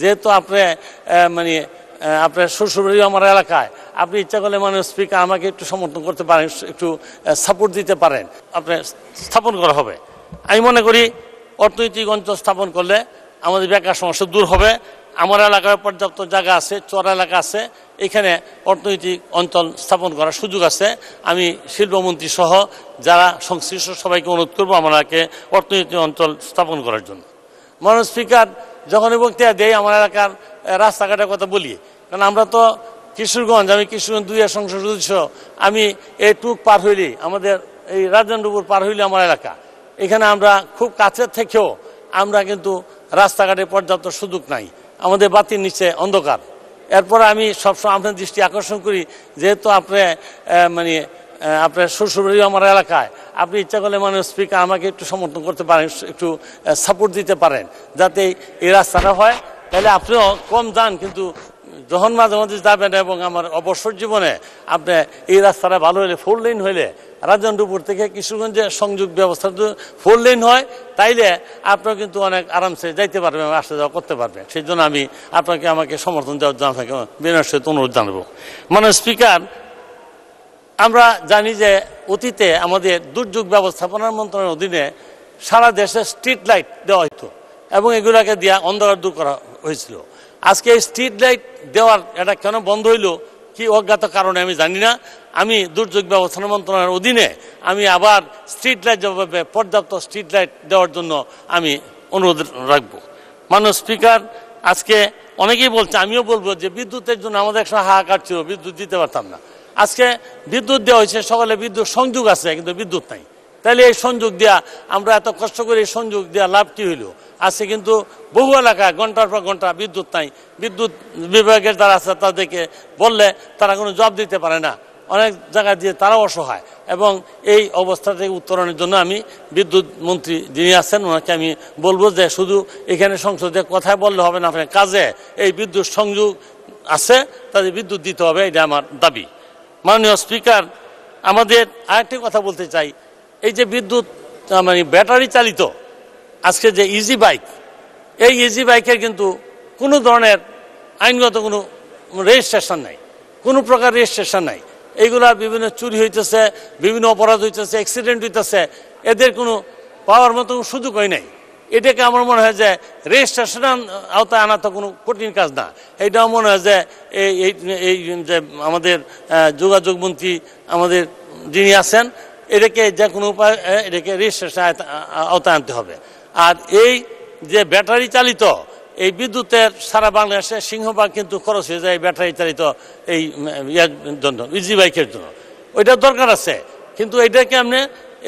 যেহেতু আপনি মানে আপনার শ্বশুরবাড়ি আমার এলাকায়, আপনি ইচ্ছা করলে মাননীয় স্পিকার আমাকে একটু সমর্থন করতে পারেন, একটু সাপোর্ট দিতে পারেন, আপনি স্থাপন করা হবে। আমি মনে করি অর্থনৈতিক অঞ্চল স্থাপন করলে আমাদের বেকার সমস্যা দূর হবে। আমার এলাকায় পর্যাপ্ত জায়গা আছে, চর এলাকা আছে, এখানে অর্থনৈতিক অঞ্চল স্থাপন করার সুযোগ আছে। আমি শিল্পমন্ত্রী সহ যারা সংশ্লিষ্ট সবাইকে অনুরোধ করবো আমাকে অর্থনৈতিক অঞ্চল স্থাপন করার জন্য। মাননীয় স্পিকার, যখন বক্তৃতা দেয় আমার এলাকার রাস্তাঘাটের কথা বলি, কারণ আমরা তো কিশোরগঞ্জ, আমি কিশোরগঞ্জ 2 সংসদ সদস্য, আমি এই টুক পার হইলি, আমাদের এই রাজেন্দ্রপুর পার হইলে আমার এলাকা, এখানে আমরা খুব কাছের থেকেও আমরা কিন্তু রাস্তাঘাটে পর্যাপ্ত সুযোগ নাই, আমাদের বাতির নিচে অন্ধকার। এরপর আমি সবসময় আপনার দৃষ্টি আকর্ষণ করি, যেহেতু আপনি মানে আপনার শ্বশুরবাড়ি আমার এলাকায়, আপনি ইচ্ছা করলে মাননীয় স্পিকার আমাকে একটু সমর্থন করতে পারেন, একটু সাপোর্ট দিতে পারেন, যাতে এই রাস্তাটা হয়। তাহলে আপনিও কম যান, কিন্তু যখন মাঝে মাঝে যাবেন এবং আমার অবসর জীবনে আপনি এই রাস্তাটা ভালো হলে, 4 লেন হইলে রাজেন্দ্রপুর থেকে কিশোরগঞ্জের সংযোগ ব্যবস্থা 4 লেন হয়, তাইলে আপনিও কিন্তু অনেক আরামসে যাইতে পারবেন, আসা যাওয়া করতে পারবেন। সেই জন্য আমি আমাকে সমর্থন দেওয়ার জন্য আপনাকে বিনয়ের সাথে অনুরোধ জানাবো। মাননীয় স্পিকার, আমরা জানি যে অতীতে আমাদের দুর্যোগ ব্যবস্থাপনা মন্ত্রণালয়ের অধীনে সারা দেশে স্ট্রিট লাইট দেওয়া হতো এবং এগুলোকে দিয়ে অন্ধকার দূর করা হয়েছিল। আজকে এই স্ট্রিট লাইট দেওয়ার এটা কেন বন্ধ হইল, কি অজ্ঞাত কারণে আমি জানি না। আমি দুর্যোগ ব্যবস্থাপনা মন্ত্রণালয়ের অধীনে আমি আবার স্ট্রিট লাইট যেভাবে পর্যাপ্ত স্ট্রিট লাইট দেওয়ার জন্য আমি অনুরোধ রাখবো। মাননীয় স্পিকার, আজকে অনেকেই বলছে, আমিও বলবো যে বিদ্যুতের জন্য আমাদের একসময় হাহাকার ছিল, বিদ্যুৎ দিতে পারতাম না। আজকে বিদ্যুৎ দেওয়া হয়েছে, সকালে বিদ্যুৎ সংযোগ আছে কিন্তু বিদ্যুৎ নাই। তাহলে এই সংযোগ দেওয়া, আমরা এত কষ্ট করে এই সংযোগ দেওয়া লাভ কি হইল? আজকে কিন্তু বহু এলাকায় ঘন্টার পর ঘন্টা বিদ্যুৎ নাই। বিদ্যুৎ বিভাগের যারা আছে তাদেরকে বললে তারা কোনো জবাব দিতে পারে না, অনেক জায়গায় দিয়ে তারাও অসহায়। এবং এই অবস্থা থেকে উত্তরণের জন্য আমি বিদ্যুৎ মন্ত্রী যিনি আছেন ওনাকে আমি বলবো যে শুধু এখানে সংসদে কথায় বললে হবে না, আপনার কাজে এই বিদ্যুৎ সংযোগ আছে, তাদের বিদ্যুৎ দিতে হবে, এটা আমার দাবি। মাননীয় স্পিকার, আমাদের আরেকটি কথা বলতে চাই, এই যে বিদ্যুৎ মানে ব্যাটারি চালিত আজকে যে ইজি বাইক, এই ইজি বাইকের কিন্তু কোনো ধরনের আইনগত কোনো রেজিস্ট্রেশন নাই, কোনো প্রকার রেজিস্ট্রেশন নাই। এইগুলা বিভিন্ন চুরি হইতেছে, বিভিন্ন অপরাধ হইতেছে, অ্যাক্সিডেন্ট হইতেছে, এদের কোনো পাওয়ার মতো সুযোগ হয় নাই। এটাকে আমার মনে হয় যে রেজিস্ট্রেশন আওতায় আনা তো কোনো কঠিন কাজ না। এইটাও মনে হয় যে এই যে আমাদের যোগাযোগ মন্ত্রী আমাদের যিনি আছেন, এটাকে যে কোনো উপায় এটাকে রেজিস্ট্রেশন আওতায় আনতে হবে। আর এই যে ব্যাটারি চালিত এই বিদ্যুতের সারা বাংলাদেশে সিংহভাগ কিন্তু খরচ হয়ে যায় ব্যাটারি চালিত এই ইয়ার জন্য, ইজি বাইকের জন্য। ওইটার দরকার আছে, কিন্তু এটাকে আপনি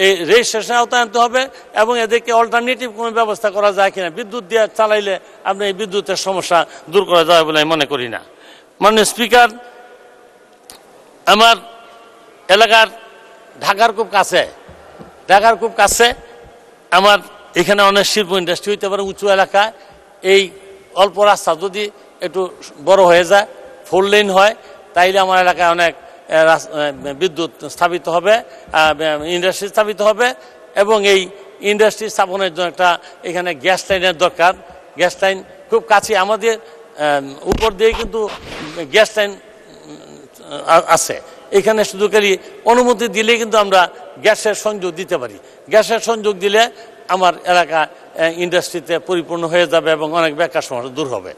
এই রেজিস্ট্রেশন আওতায় আনতে হবে এবং এদেরকে অল্টারনেটিভ কোনো ব্যবস্থা করা যায় কিনা। বিদ্যুৎ দিয়ে চালাইলে আপনি এই বিদ্যুতের সমস্যা দূর করা যাবে বলে আমি মনে করি না। মাননীয় স্পিকার, আমার এলাকার ঢাকার খুব কাছে আমার এখানে অনেক শিল্প ইন্ডাস্ট্রি হইতে পারে। উঁচু এলাকায় এই অল্প রাস্তা যদি একটু বড় হয়ে যায়, 4 লেন হয়, তাইলে আমার এলাকায় অনেক বিদ্যুৎ স্থাপিত হবে, ইন্ডাস্ট্রি স্থাপিত হবে এবং এই ইন্ডাস্ট্রি স্থাপনের জন্য একটা এখানে গ্যাস লাইনের দরকার। গ্যাস লাইন খুব কাছে, আমাদের উপর দিয়ে কিন্তু গ্যাস লাইন আছে। এখানে শুধু খালি অনুমতি দিলে কিন্তু আমরা গ্যাসের সংযোগ দিতে পারি। গ্যাসের সংযোগ দিলে আমার এলাকা ইন্ডাস্ট্রিতে পরিপূর্ণ হয়ে যাবে এবং অনেক বেকার সমস্যা দূর হবে।